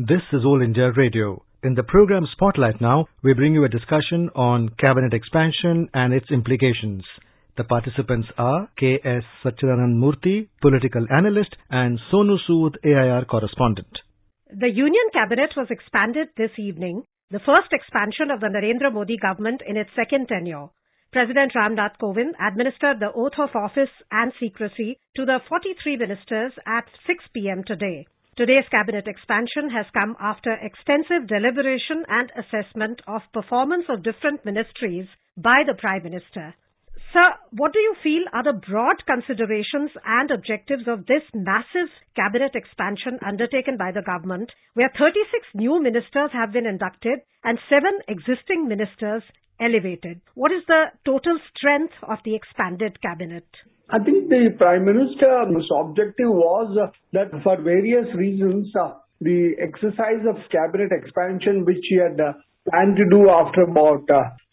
This is All India Radio. In the program Spotlight now, we bring you a discussion on cabinet expansion and its implications. The participants are K.S. Satchidanand Murthy, political analyst, and Sonu Sood, AIR correspondent. The Union Cabinet was expanded this evening, the first expansion of the Narendra Modi government in its second tenure. President Ramnath Kovind administered the oath of office and secrecy to the 43 ministers at 6 p.m. today. Today's cabinet expansion has come after extensive deliberation and assessment of performance of different ministries by the Prime Minister. Sir, what do you feel are the broad considerations and objectives of this massive cabinet expansion undertaken by the government, where 36 new ministers have been inducted and 7 existing ministers elevated? What is the total strength of the expanded cabinet? I think the Prime Minister's objective was that for various reasons, the exercise of cabinet expansion, which he had planned to do after about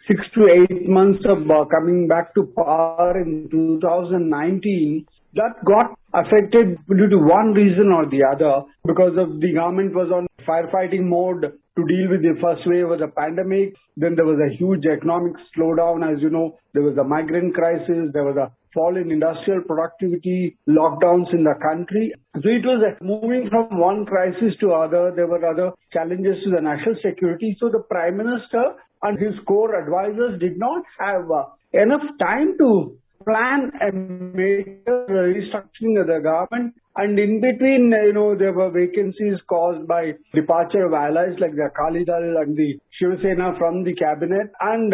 6 to 8 months of coming back to power in 2019, that got affected due to one reason or the other, because of the government was on firefighting mode to deal with the first wave of the pandemic. Then there was a huge economic slowdown. As you know, there was a migrant crisis, there was a fall in industrial productivity, lockdowns in the country. So it was moving from one crisis to other. There were other challenges to the national security. So the Prime Minister and his core advisors did not have enough time to plan a major restructuring of the government. And in between, there were vacancies caused by departure of allies like the Akali Dal and the Shiv Sena from the cabinet, and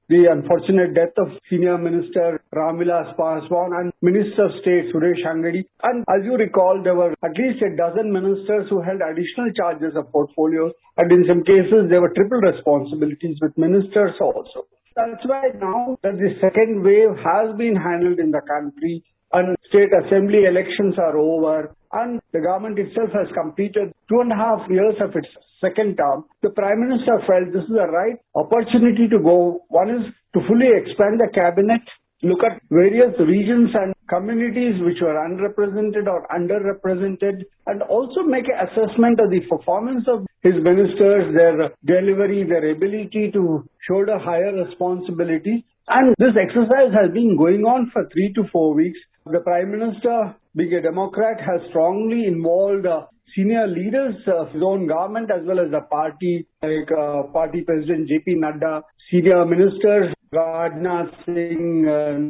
the unfortunate death of Senior Minister Ram Vilas Paswan and Minister of State Suresh Angadi. And as you recall, there were at least a dozen ministers who held additional charges of portfolios, and in some cases there were triple responsibilities with ministers also. That's why now that the second wave has been handled in the country and state assembly elections are over and the government itself has completed 2.5 years of its second term, the Prime Minister felt this is the right opportunity to go. One is to fully expand the cabinet, look at various regions and communities which were unrepresented or underrepresented, and also make an assessment of the performance of his ministers, their delivery, their ability to shoulder higher responsibilities. And this exercise has been going on for 3 to 4 weeks. The Prime Minister, being a Democrat, has strongly involved senior leaders of his own government as well as the party, like Party President J.P. Nadda, senior ministers Rajnath Singh,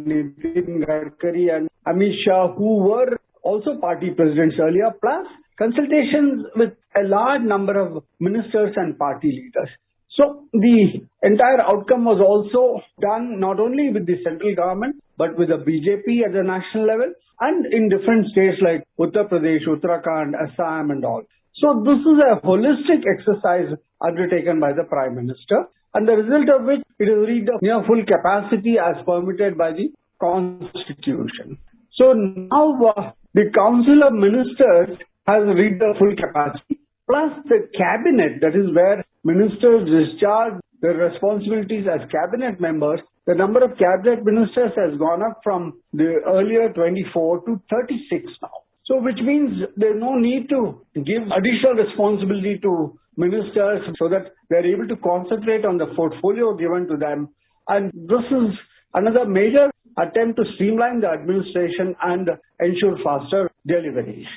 Nitin Gadkari and Amit Shah, who were also party presidents earlier, plus consultations with a large number of ministers and party leaders. So the entire outcome was also done not only with the central government, but with the BJP at the national level and in different states like Uttar Pradesh, Uttarakhand, Assam and all. So this is a holistic exercise undertaken by the Prime Minister, and the result of which it has reached a near full capacity as permitted by the Constitution. So now the Council of Ministers has reached the full capacity, plus the Cabinet, that is where ministers discharge their responsibilities as cabinet members. The number of cabinet ministers has gone up from the earlier 24 to 36 now. So which means there's no need to give additional responsibility to ministers so that they're able to concentrate on the portfolio given to them. And this is another major attempt to streamline the administration and ensure faster delivery.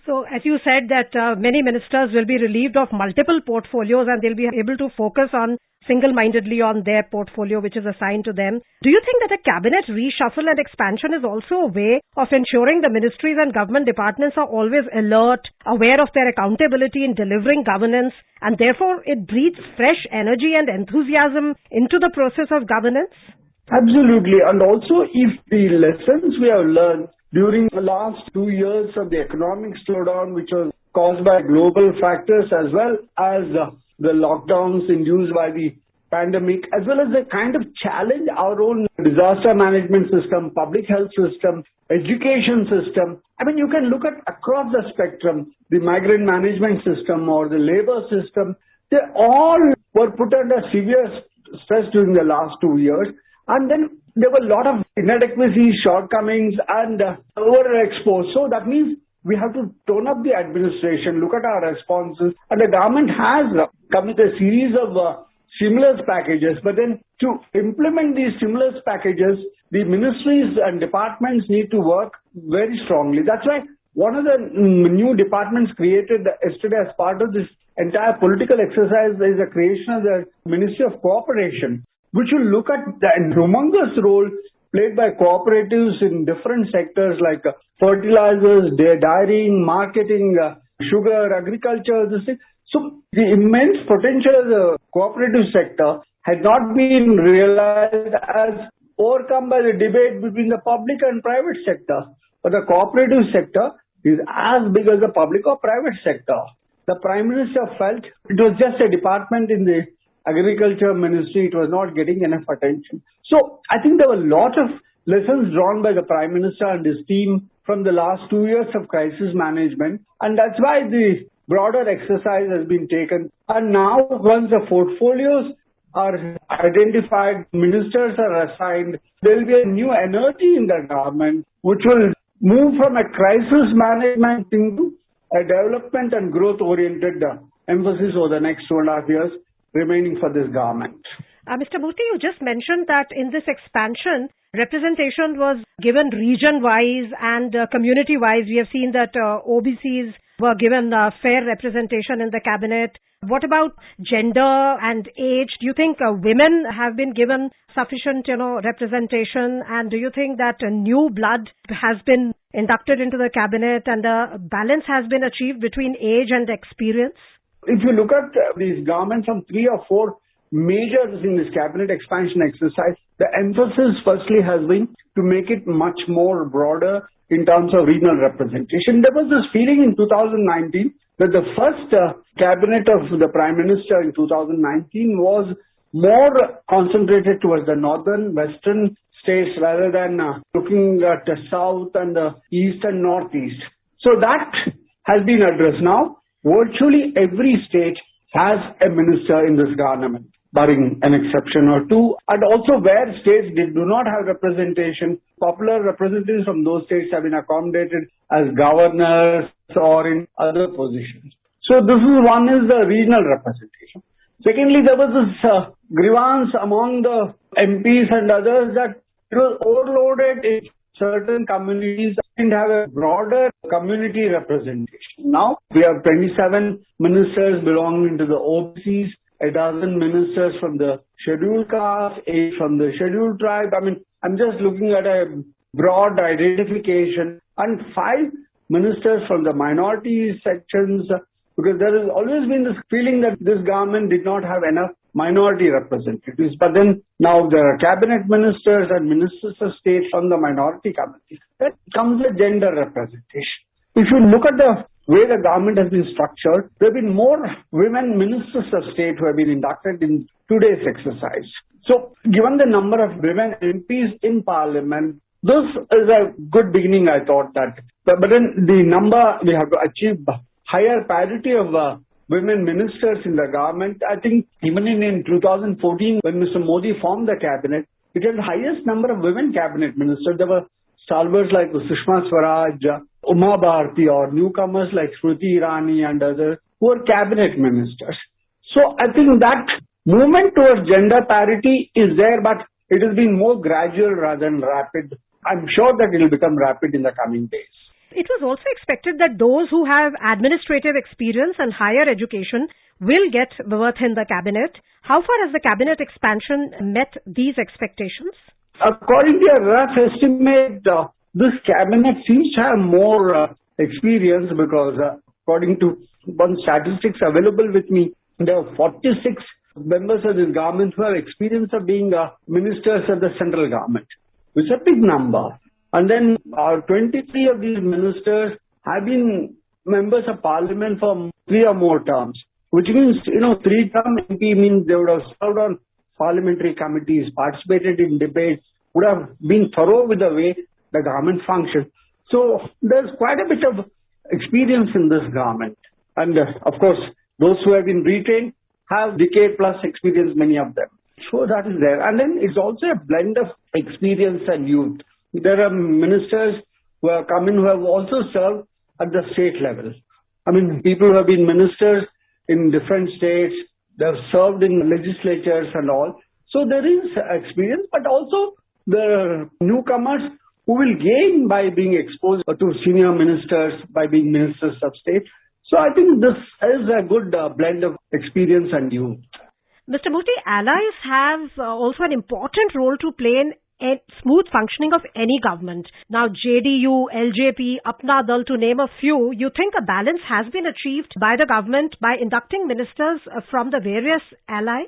So, as you said that many ministers will be relieved of multiple portfolios and they'll be able to focus on single-mindedly on their portfolio which is assigned to them. Do you think that a cabinet reshuffle and expansion is also a way of ensuring the ministries and government departments are always alert, aware of their accountability in delivering governance, and therefore it breathes fresh energy and enthusiasm into the process of governance? Absolutely. And also, if the lessons we have learned during the last 2 years of the economic slowdown, which was caused by global factors as well as the lockdowns induced by the pandemic, as well as the kind of challenge our own disaster management system, public health system, education system. I mean, you can look at across the spectrum, the migrant management system or the labor system. They all were put under severe stress during the last 2 years. And then there were a lot of inadequacies, shortcomings, and overexposed. So that means we have to tone up the administration, look at our responses. And the government has come with a series of stimulus packages. But then to implement these stimulus packages, the ministries and departments need to work very strongly. That's why one of the new departments created yesterday as part of this entire political exercise is the creation of the Ministry of Cooperation, which will look at the humongous role played by cooperatives in different sectors like fertilizers, dairying, marketing, sugar, agriculture, this thing. So the immense potential of the cooperative sector had not been realized as overcome by the debate between the public and private sector. But the cooperative sector is as big as the public or private sector. The Prime Minister felt it was just a department in the Agriculture Ministry, it was not getting enough attention. So I think there were a lot of lessons drawn by the Prime Minister and his team from the last 2 years of crisis management, and that's why the broader exercise has been taken. And now once the portfolios are identified, ministers are assigned, there will be a new energy in the government which will move from a crisis management into a development and growth-oriented emphasis over the next 2.5 years remaining for this government. Mr. Murthy, you just mentioned that in this expansion, representation was given region-wise and community-wise. We have seen that OBCs were given fair representation in the cabinet. What about gender and age? Do you think women have been given sufficient, representation? And do you think that new blood has been inducted into the cabinet and the balance has been achieved between age and experience? If you look at these governments, some 3 or 4 majors in this cabinet expansion exercise, the emphasis firstly has been to make it much more broader in terms of regional representation. There was this feeling in 2019 that the first cabinet of the Prime Minister in 2019 was more concentrated towards the northern, western states rather than looking at the south and the east and northeast. So that has been addressed now. Virtually every state has a minister in this government, barring an exception or two. And also where states do not have representation, popular representatives from those states have been accommodated as governors or in other positions. So this is one is the regional representation. Secondly, there was this grievance among the MPs and others that it was overloaded in certain communities didn't have a broader community representation. Now we have 27 ministers belonging to the OBCs, a dozen ministers from the scheduled caste, 8 from the scheduled tribe. I mean, I'm just looking at a broad identification, and 5 ministers from the minority sections, because there has always been this feeling that this government did not have enough minority representatives. But then now there are cabinet ministers and ministers of state from the minority committees. That comes with gender representation. If you look at the way the government has been structured, there have been more women ministers of state who have been inducted in today's exercise. So given the number of women MPs in parliament, this is a good beginning, I thought that. But then the number, we have to achieve higher parity of women ministers in the government. I think even in 2014, when Mr. Modi formed the cabinet, it had the highest number of women cabinet ministers. There were stalwarts like Sushma Swaraj, Uma Bharti, or newcomers like Smriti Irani and others who were cabinet ministers. So I think that movement towards gender parity is there, but it has been more gradual rather than rapid. I'm sure that it will become rapid in the coming days. It was also expected that those who have administrative experience and higher education will get berth in the cabinet. How far has the cabinet expansion met these expectations? According to a rough estimate, this cabinet seems to have more experience because according to one statistics available with me, there are 46 members of this government who have experience of being ministers of the central government. It's a big number. And then 23 of these ministers have been members of parliament for 3 or more terms, which means, 3-term MP means they would have served on parliamentary committees, participated in debates, would have been thorough with the way the government functions. So there's quite a bit of experience in this government. And of course, those who have been retained have decade plus experience, many of them. So that is there. And then it's also a blend of experience and youth. There are ministers who have come in who have also served at the state level. I mean, people who have been ministers in different states, they have served in legislatures and all. So there is experience, but also there are newcomers who will gain by being exposed to senior ministers, by being ministers of state. So I think this is a good blend of experience and youth. Mr. Murthy, allies have also an important role to play in a smooth functioning of any government. Now, JDU, LJP, Apna Dal, to name a few, you think a balance has been achieved by the government by inducting ministers from the various allies?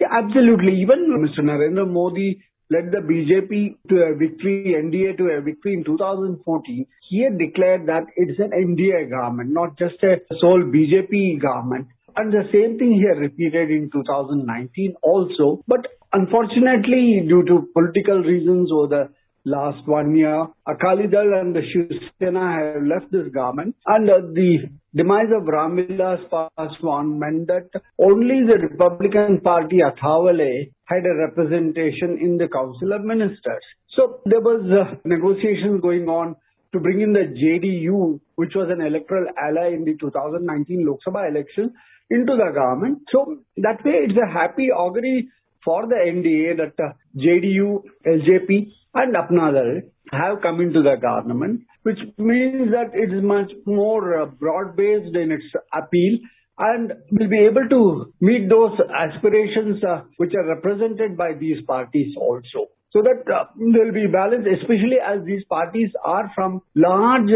Yeah, absolutely. Even Mr. Narendra Modi led the BJP to a victory, NDA to a victory in 2014. He had declared that it's an NDA government, not just a sole BJP government. And the same thing he had repeated in 2019 also. But unfortunately, due to political reasons over the last 1 year, Akali Dal and the Shiv Sena have left this government. And the demise of Ramvilas Paswan meant that only the Republican Party, Athawale, had a representation in the Council of Ministers. So there was negotiations going on to bring in the JDU, which was an electoral ally in the 2019 Lok Sabha election, into the government. So that way it's a happy augury for the NDA that JDU, LJP and Apna Dal have come into the government, which means that it is much more broad-based in its appeal and will be able to meet those aspirations which are represented by these parties also. So that there will be balance, especially as these parties are from large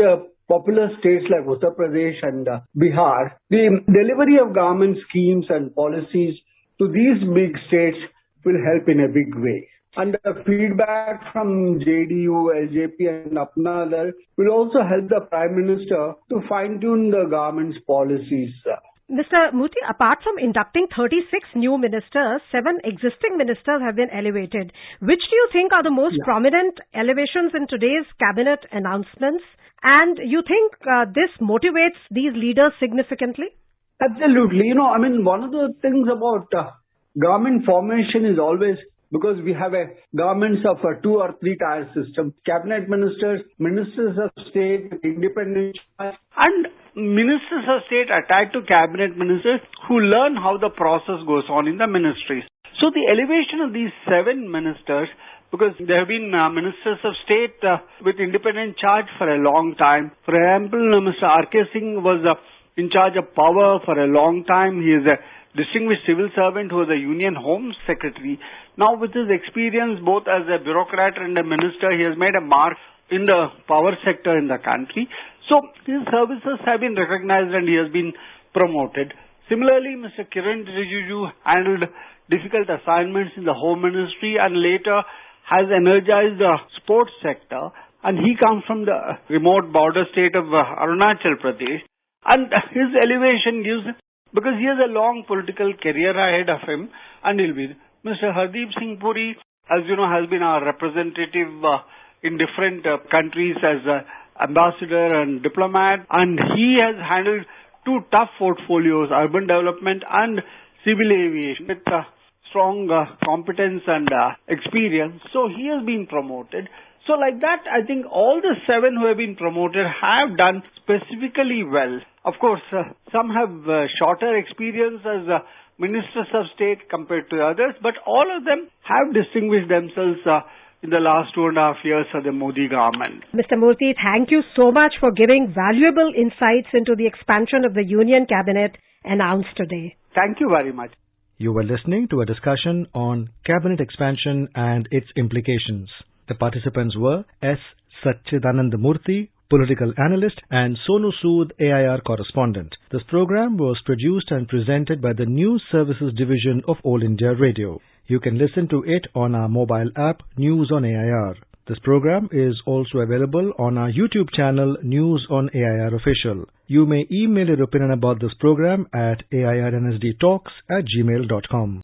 populous states like Uttar Pradesh and Bihar. The delivery of government schemes and policies to these big states will help in a big way. And the feedback from JDU, LJP and Apna Dal will also help the Prime Minister to fine-tune the government's policies. Mr. Murthy, apart from inducting 36 new ministers, 7 existing ministers have been elevated. Which do you think are the most prominent elevations in today's cabinet announcements? And you think this motivates these leaders significantly? Absolutely. One of the things about government formation is always because we have a governments of a 2 or 3 tier system, cabinet ministers, ministers of state, independent, and ministers of state attached to cabinet ministers who learn how the process goes on in the ministries. So the elevation of these 7 ministers, because there have been ministers of state with independent charge for a long time. For example, Mr. R.K. Singh was in charge of power for a long time. He is a distinguished civil servant who was a Union Home Secretary. Now with his experience both as a bureaucrat and a minister, he has made a mark in the power sector in the country. So his services have been recognized and he has been promoted. Similarly, Mr. Kiran Rijiju handled difficult assignments in the Home Ministry and later has energized the sports sector, and he comes from the remote border state of Arunachal Pradesh. And his elevation gives, because he has a long political career ahead of him, and he'll be. Mr. Hardeep Singh Puri, as you know, has been our representative in different countries as ambassador and diplomat, and he has handled 2 tough portfolios, urban development and civil aviation, with strong competence and experience. So he has been promoted. So like that, I think all the 7 who have been promoted have done specifically well. Of course, some have shorter experience as ministers of state compared to others, but all of them have distinguished themselves in the last 2.5 years of the Modi government. Mr. Murthy, thank you so much for giving valuable insights into the expansion of the Union Cabinet announced today. Thank you very much. You were listening to a discussion on cabinet expansion and its implications. The participants were S. Satchidanand Murthy, political analyst, and Sonu Sood, AIR correspondent. This program was produced and presented by the News Services Division of All India Radio. You can listen to it on our mobile app, News on AIR. This program is also available on our YouTube channel, News on AIR Official. You may email your opinion about this program at airnsdtalks@gmail.com.